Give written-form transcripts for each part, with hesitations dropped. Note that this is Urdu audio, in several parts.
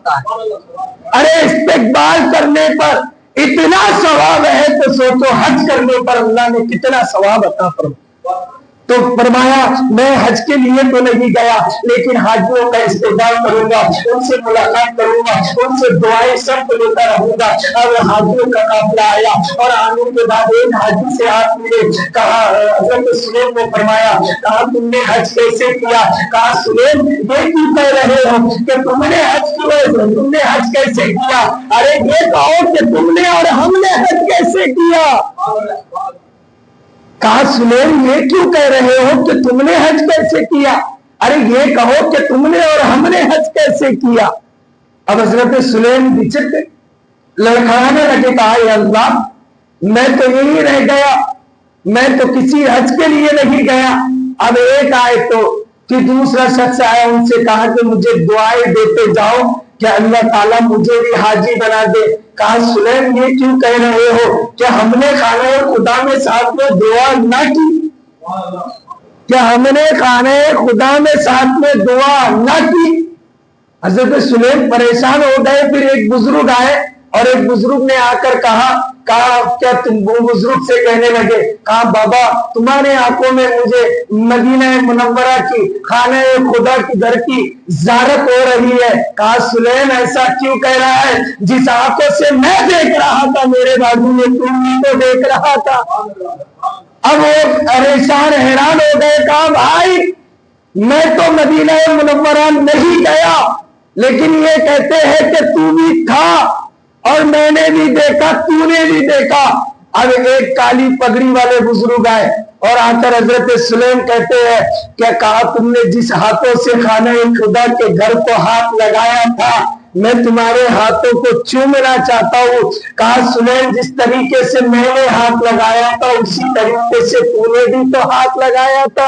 کرتا ہے. ارے استقبال کرنے پر اتنا ثواب ہے تو سوچو حج کرنے پر اللہ نے کتنا ثواب عطا فرمایا. تو فرمایا میں حج کے لیے تو نہیں گیا لیکن حاجیوں کا استقبال کروں گا, ان سے ملاقات کروں گا, ان سے دعائیں سب لیتا رہوں گا. اب حاجیوں کا قافلہ آیا اور آنے کے بعد ایک حاجی سے ہاتھ ملے. کہا حضرت سلیم نے فرمایا, کہا تم نے حج کیسے کیا؟ کہا سلیم یہ کیوں کہہ رہے ہو کہ تم نے حج کیے, تم نے حج کیسے کیا؟ ارے یہ کہو کہ تم نے اور ہم نے حج کیسے کیا. کہا سلیم یہ کیوں کہہ رہے ہو کہ تم نے حج کیسے کیا؟ ارے یہ کہو کہ تم نے اور ہم نے حج کیسے کیا. اب حضرت سلیم بچت لڑکھڑانے لگے. کہا یا اللہ میں تو یہی رہ گیا, میں تو کسی حج کے لیے نہیں گیا. اب ایک آئے تو کہ دوسرا شخص آیا, ان سے کہا کہ مجھے دعائیں دیتے جاؤ کہ اللہ تعالیٰ مجھے بھی حاجی بنا دے. کہا سلیم یہ کیوں کہہ رہے ہو کہ ہم نے خانہ خدا میں ساتھ میں دعا نہ کی, کہ ہم نے خانہ خدا میں ساتھ میں دعا نہ کی. حضرت سلیم پریشان ہو گئے. پھر ایک بزرگ آئے اور ایک بزرگ نے آ کر کہا کیا تم وہ بزرگ سے کہنے لگے, کہا بابا تمہارے آنکھوں میں مجھے مدینہ منورہ کی خانہ خدا کی در کی زیارت ہو رہی ہے. کہا سلیم ایسا کیوں کہہ رہا ہے؟ جس آنکھوں سے میں دیکھ رہا تھا میرے بازو میں تم بھی تو دیکھ رہا تھا. اب وہ پریشان حیران ہو گئے. کہا بھائی میں تو مدینہ منورہ نہیں گیا لیکن یہ کہتے ہیں کہ تو بھی تھا اور میں نے بھی دیکھا, تو نے بھی دیکھا. اب ایک کالی پگڑی والے بزرگ آئے اور آ کر حضرت سلیم کہتے ہیں کہ کہا تم نے جس ہاتھوں سے خانہ خدا کے گھر کو ہاتھ لگایا تھا میں تمہارے ہاتھوں کو چومنا چاہتا ہوں. کہا سلیم جس طریقے سے میں نے ہاتھ لگایا تھا اسی طریقے سے تو نے بھی تو ہاتھ لگایا تھا.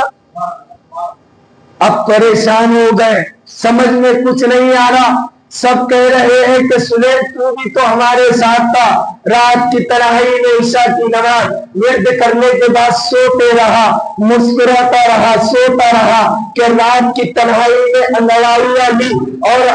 اب پریشان ہو گئے, سمجھ میں کچھ نہیں آ رہا. سب کہہ رہے ہیں کہ سلیم تو بھی تو ہمارے ساتھ تھا, رات کی تنہائی میں عشاء کی نماز ورد کرنے کے بعد سوتے رہا, مسکراتا رہا, سوتا رہا کہ رات کی تنہائی میں انگڑائیاں لی اور